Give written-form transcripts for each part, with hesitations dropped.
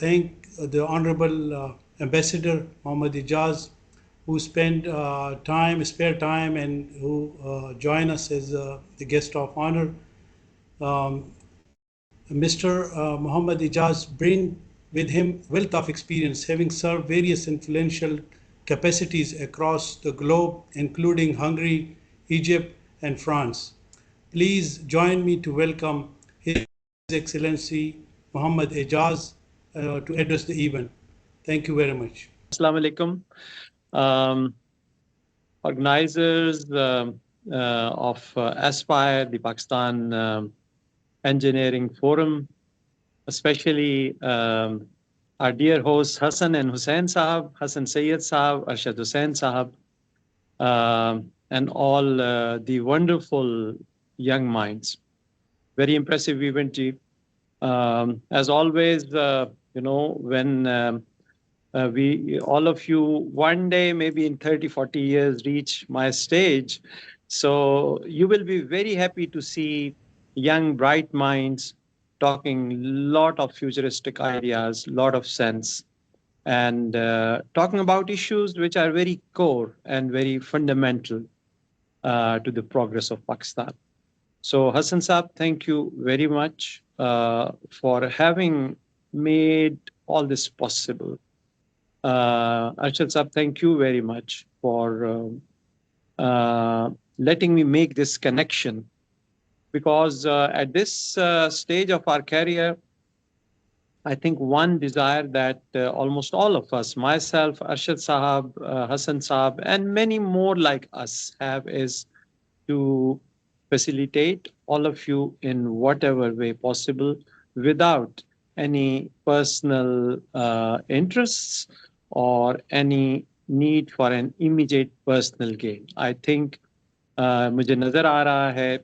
thank the Honorable Ambassador Muhemmed Aejaz, who spent spare time, and who join us as the guest of honor. Mr. Muhemmed Aejaz brings with him wealth of experience, having served various influential capacities across the globe, including Hungary, Egypt, and France. Please join me to welcome His Excellency Muhemmed Aejaz to address the event. Thank you very much. Assalamu alaikum. Organizers of Aspire, the Pakistan Engineering Forum, especially our dear hosts Hassan and Hussain Sahab, Hassan Syed Sahab, Arshad Hussain Sahab, and all the wonderful young minds. Very impressive event, Chief. As always, when all of you one day, maybe in 30, 40 years, reach my stage. So you will be very happy to see young, bright minds talking lot of futuristic ideas, lot of sense, and talking about issues which are very core and very fundamental to the progress of Pakistan. So Hassan Saab, thank you very much for having made all this possible. Arshad Saab, thank you very much for letting me make this connection, because at this stage of our career, I think one desire that almost all of us, myself, Arshad Sahab, Hassan Saab, and many more like us have is to facilitate all of you in whatever way possible without any personal interests or any need for an immediate personal gain. I think मुझे नजर आ रहा है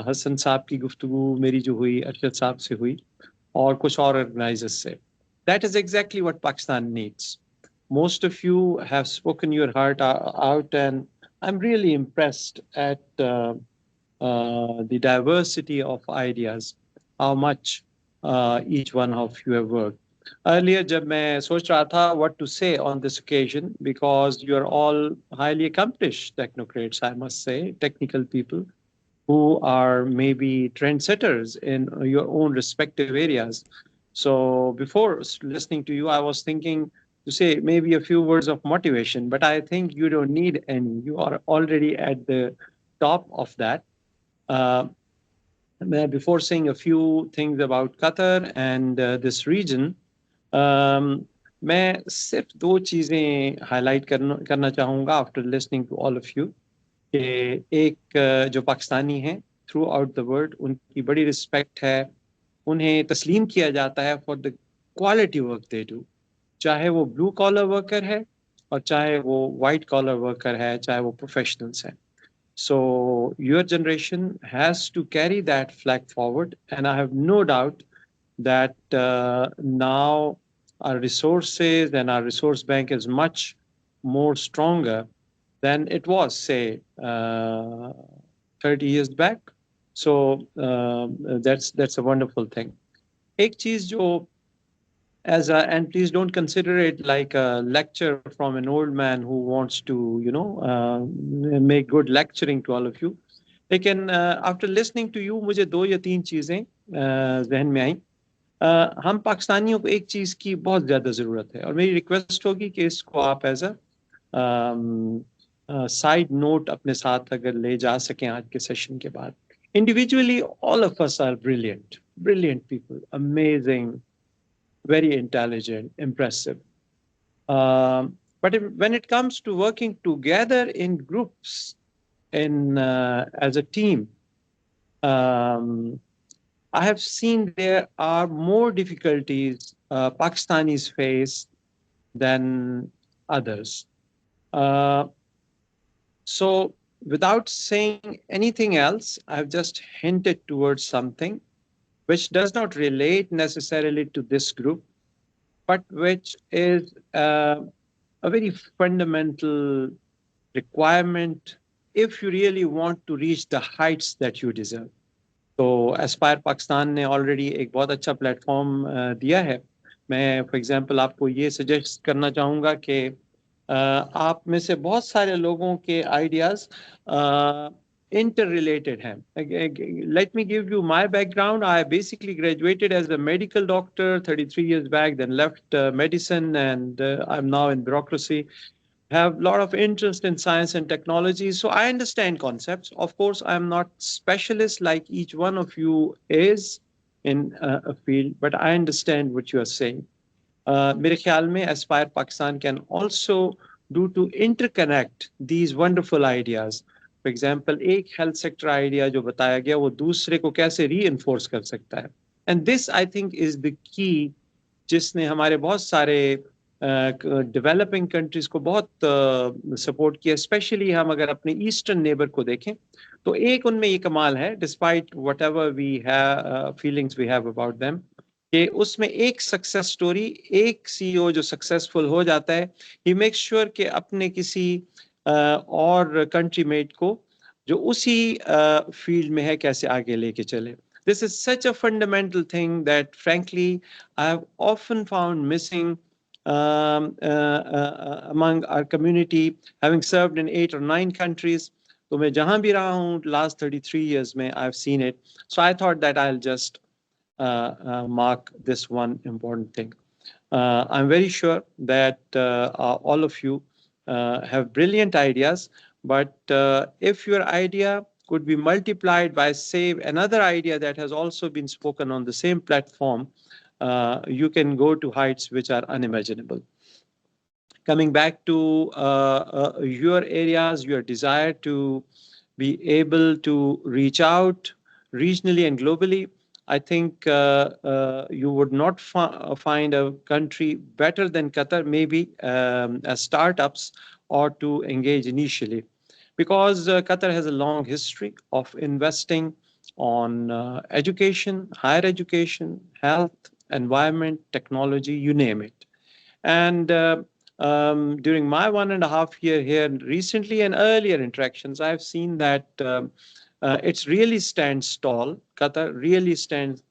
हसन साहब की गुफ्तगू मेरी जो हुई अरशद साहब से हुई और कुछ और ऑर्गेनाइजर्स से. That is exactly what Pakistan needs. Most of you have spoken your heart out, and I'm really impressed at the diversity of ideas, how much each one of you have worked. Earlier, जब मैं सोच रहा था what to say on this occasion, because you are all highly accomplished technocrats, I must say, technical people who are maybe trendsetters in your own respective areas. So before listening to you, I was thinking to say maybe a few words of motivation, but I think you don't need any. You are already at the top of that. Before saying a few things about Qatar and this region, मैं सिर्फ दो चीज़ें highlight करना चाहूँगा after listening to all of you कि एक जो पाकिस्तानी हैं थ्रू आउट द वर्ल्ड, उनकी बड़ी रिस्पेक्ट है, उन्हें तस्लीम किया जाता है for the quality work they do, चाहे वो ब्लू कॉलर वर्कर है और चाहे वो वाइट कॉलर वर्कर है, चाहे वो प्रोफेशनल्स हैं. So your generation has to carry that flag forward, and I have no doubt that now our resources and our resource bank is much more stronger than it was, say, 30 years back. So that's a wonderful thing. एक चीज जो and please don't consider it like a lecture from an old man who wants to, make good lecturing to all of you. लेकिन after listening to you, मुझे दो या तीन चीजें जहन में आई. हम पाकिस्तानियों को एक चीज की बहुत ज्यादा जरूरत है, और मेरी रिक्वेस्ट होगी कि इसको आप एज अ साइड नोट अपने साथ अगर ले जा सकें आज के सेशन के बाद. Individually all of us are brilliant people, amazing, very intelligent, impressive. But when it comes to working together in groups, as a team, I have seen there are more difficulties Pakistanis face than others. So without saying anything else, I've just hinted towards something which does not relate necessarily to this group, but which is a very fundamental requirement if you really want to reach the heights that you deserve. So Aspire Pakistan ने already एक बहुत अच्छा platform दिया है, मैं for example आपको ये suggest करना चाहूँगा कि आप में से बहुत सारे लोगों के आइडियाज़ interrelated हैं. Let me give you my background. I basically graduated as a medical doctor 33 years back, then left medicine, and I'm now in bureaucracy. Have a lot of interest in science and technology, so I understand concepts. Of course, I'm not specialist like each one of you is in a field, but I understand what you are saying. मेरे ख्याल में Aspire Pakistan can also do to interconnect these wonderful ideas. For example, एक health sector idea जो बताया गया वो दूसरे को कैसे reinforce कर सकता है. And this I think is the key जिसने हमारे बहुत सारे डेवलपिंग कंट्रीज को बहुत सपोर्ट किया. स्पेशली हम अगर अपने ईस्टर्न नेबर को देखें तो एक उनमें ये कमाल है, despite whatever we have feelings we have about them, कि उसमें एक सक्सेस स्टोरी, एक सीईओ जो सक्सेसफुल हो जाता है, ही मेक्स श्योर कि अपने किसी और कंट्री मेट को जो उसी फील्ड में है कैसे आगे लेके चले. This is such a fundamental thing that, frankly, I have often found missing among our community, having served in 8 or 9 countries. तो मैं जहाँ भी रहा हूँ last 33 years में I've seen it. So I thought that I'll just mark this one important thing. I'm very sure that all of you have brilliant ideas, but if your idea could be multiplied by, say, another idea that has also been spoken on the same platform, you can go to heights which are unimaginable. Coming back to your areas, your desire to be able to reach out regionally and globally, I think you would not find a country better than Qatar, maybe as startups or to engage initially. Because Qatar has a long history of investing on education, higher education, health, environment, technology, you name it. And during my 1.5 year here recently and earlier interactions, I've seen that it really stands tall. Qatar really stands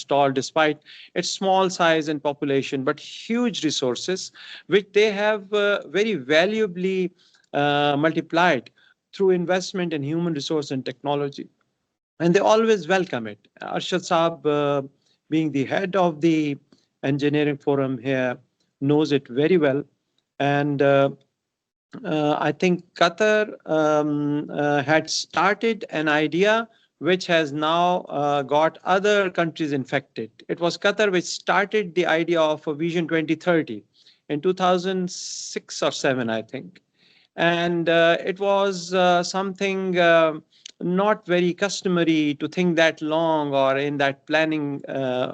tall despite its small size and population, but huge resources, which they have very valuably multiplied through investment in human resource and technology. And they always welcome it. Arshad Saab, being the head of the engineering forum here, knows it very well. And I think Qatar had started an idea which has now got other countries infected. It was Qatar which started the idea of a Vision 2030 in 2006 or 7, I think. And it was something not very customary to think that long or in that planning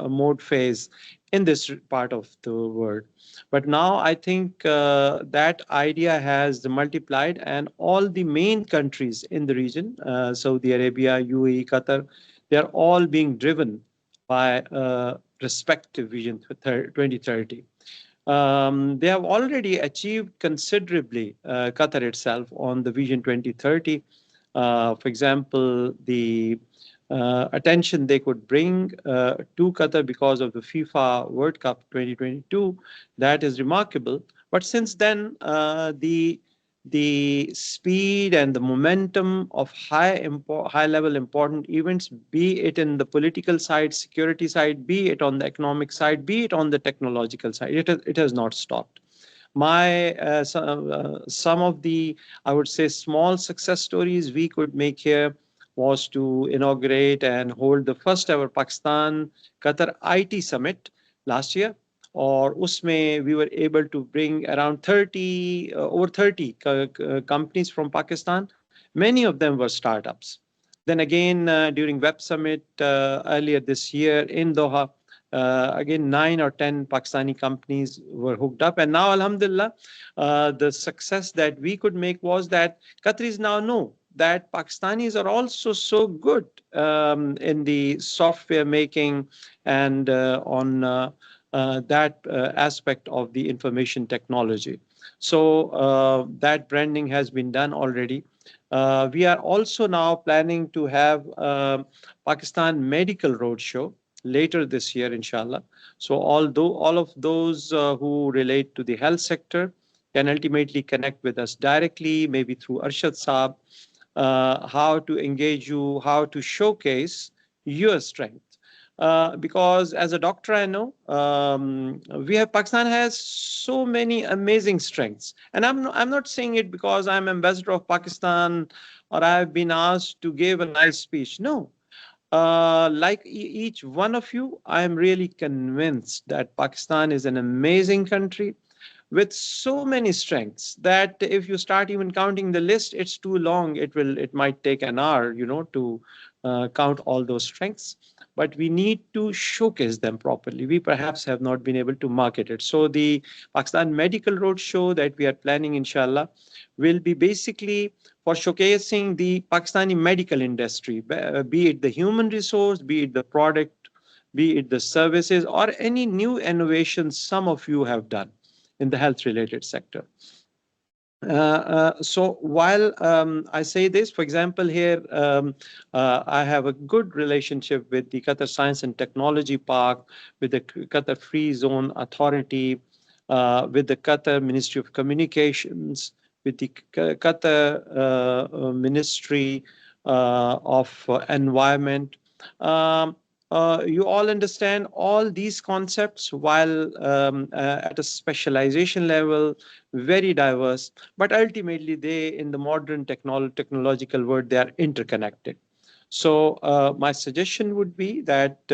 mode phase in this part of the world. But now I think that idea has multiplied, and all the main countries in the region, Saudi Arabia, UAE, Qatar, they are all being driven by respective Vision 2030. They have already achieved considerably, Qatar itself, on the Vision 2030. For example, the attention they could bring to Qatar because of the FIFA World Cup 2022, that is remarkable. But since then, the speed and the momentum of high-level important events, be it in the political side, security side, be it on the economic side, be it on the technological side, it has not stopped. My some of the, I would say, small success stories we could make here was to inaugurate and hold the first ever Pakistan Qatar IT Summit last year. Or usme we were able to bring around over 30 companies from Pakistan. Many of them were startups. Then again, during Web Summit earlier this year in Doha, again 9 or 10 Pakistani companies were hooked up. And now, alhamdulillah, the success that we could make was that Qataris now know that Pakistanis are also so good in the software making and on that aspect of the information technology. So that branding has been done already. We are also now planning to have Pakistan Medical Roadshow later this year, inshallah. So although all of those who relate to the health sector can ultimately connect with us directly, maybe through Arshad Saab, how to engage you, how to showcase your strength. Because as a doctor, I know Pakistan has so many amazing strengths, and I'm not saying it because I'm ambassador of Pakistan or I've been asked to give a nice speech. No, like each one of you, I am really convinced that Pakistan is an amazing country with so many strengths that if you start even counting the list, it's too long. It might take an hour, to count all those strengths. But we need to showcase them properly. We perhaps have not been able to market it. So the Pakistan Medical Roadshow that we are planning, inshallah, will be basically for showcasing the Pakistani medical industry, be it the human resource, be it the product, be it the services, or any new innovations some of you have done in the health related sector. So while I say this, for example, here I have a good relationship with the Qatar Science and Technology Park, with the Qatar Free Zone Authority, with the Qatar Ministry of Communications, with the Qatar Ministry of Environment. You all understand all these concepts while at a specialization level, very diverse, but ultimately they, in the modern technological world, they are interconnected. So my suggestion would be that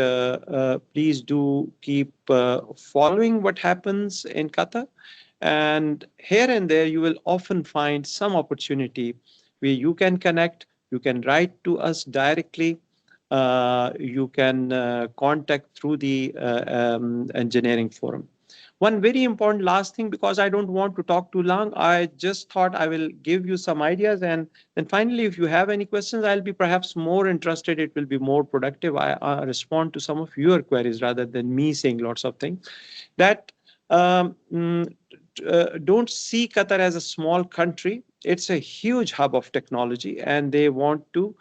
please do keep following what happens in Qatar. And here and there, you will often find some opportunity where you can connect, you can write to us directly, you can contact through the engineering forum. One very important last thing, because I don't want to talk too long, I just thought I will give you some ideas. And then finally, if you have any questions, I'll be perhaps more interested. It will be more productive. I respond to some of your queries rather than me saying lots of things. That don't see Qatar as a small country. It's a huge hub of technology, and they want to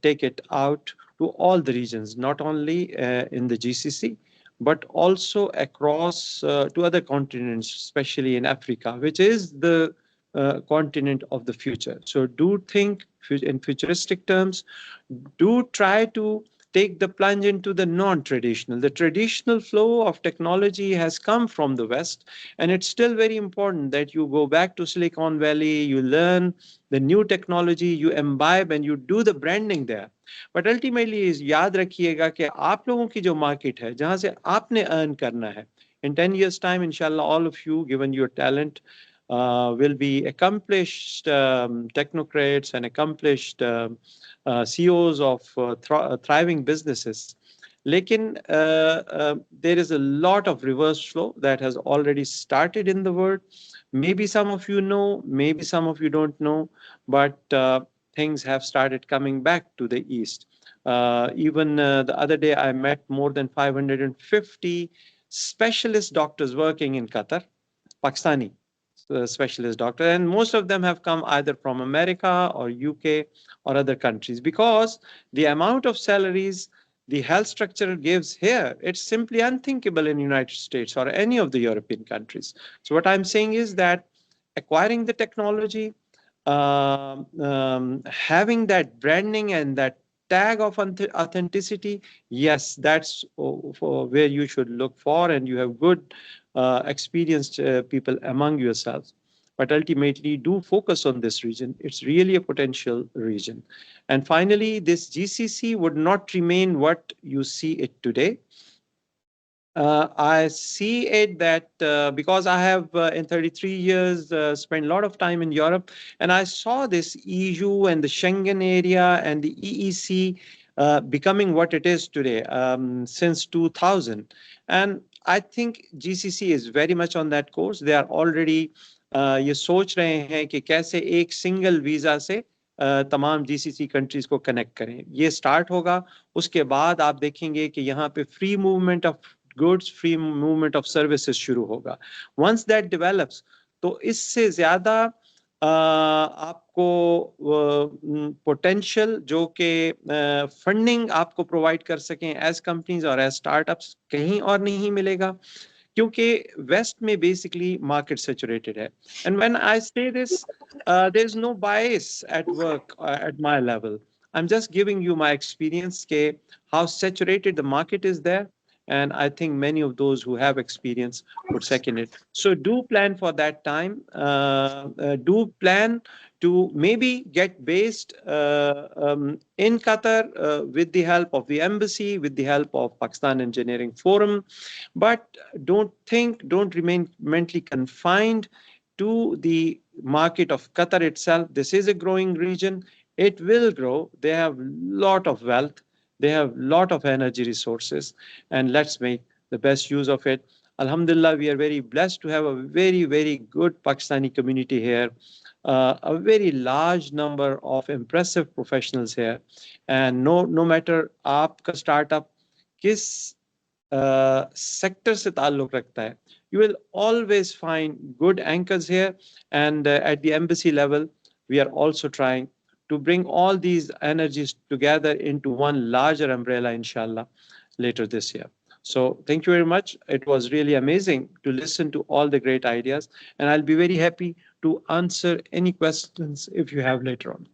take it out to all the regions, not only in the GCC, but also across to other continents, especially in Africa, which is the continent of the future. So do think in futuristic terms, do try to take the plunge into the non-traditional. The traditional flow of technology has come from the West, and it's still very important that you go back to Silicon Valley, you learn the new technology, you imbibe, and you do the branding there. But ultimately, याद रखिएगा कि आप लोगों की जो market है, जहाँ से आपने earn करना है, in 10 years' time, inshallah, all of you, given your talent, will be accomplished technocrats and accomplished CEOs of thriving businesses. Lekin there is a lot of reverse flow that has already started in the world. Maybe some of you know, maybe some of you don't know, but things have started coming back to the East. Even the other day, I met more than 550 specialist doctors working in Qatar, Pakistani specialist doctor, and most of them have come either from America or UK or other countries, because the amount of salaries the health structure gives here, it's simply unthinkable in the United States or any of the European countries. So what I'm saying is that acquiring the technology, having that branding and that tag of authenticity, yes, that's for where you should look for, and you have good experienced people among yourselves. But ultimately, do focus on this region. It's really a potential region. And finally, this GCC would not remain what you see it today. I see it that because I have in 33 years spent a lot of time in Europe, and I saw this EU and the Schengen area and the EEC becoming what it is today since 2000. And I think GCC is very much on that course. They are already ये सोच रहे हैं कि कैसे एक single visa से तमाम GCC countries को कनेक्ट करें. ये स्टार्ट होगा, उसके बाद आप देखेंगे कि यहाँ पे free movement of goods, free movement of services शुरू होगा. Once that develops, तो इससे ज्यादा आपको पोटेंशियल जो कि फंडिंग आपको प्रोवाइड कर सकें एज कंपनीज और एज स्टार्टअप्स कहीं और नहीं मिलेगा, क्योंकि वेस्ट में बेसिकली मार्केट सेचुरेटेड है. And when I say this, there is no bias at work at my level. I'm just giving you my experience ke how saturated the market is there, and I think many of those who have experience would second it. So do plan for that time. Do plan to maybe get based in Qatar with the help of the embassy, with the help of Pakistan Engineering Forum, but don't remain mentally confined to the market of Qatar itself. This is a growing region. It will grow. They have lot of wealth. They have lot of energy resources, and let's make the best use of it. Alhamdulillah, we are very blessed to have a very, very good Pakistani community here, a very large number of impressive professionals here. And no matter aapka startup kis sector se ताल्लुक रखता है, you will always find good anchors here. And at the embassy level, we are also trying to bring all these energies together into one larger umbrella, inshallah, later this year. So thank you very much. It was really amazing to listen to all the great ideas, and I'll be very happy to answer any questions if you have later on.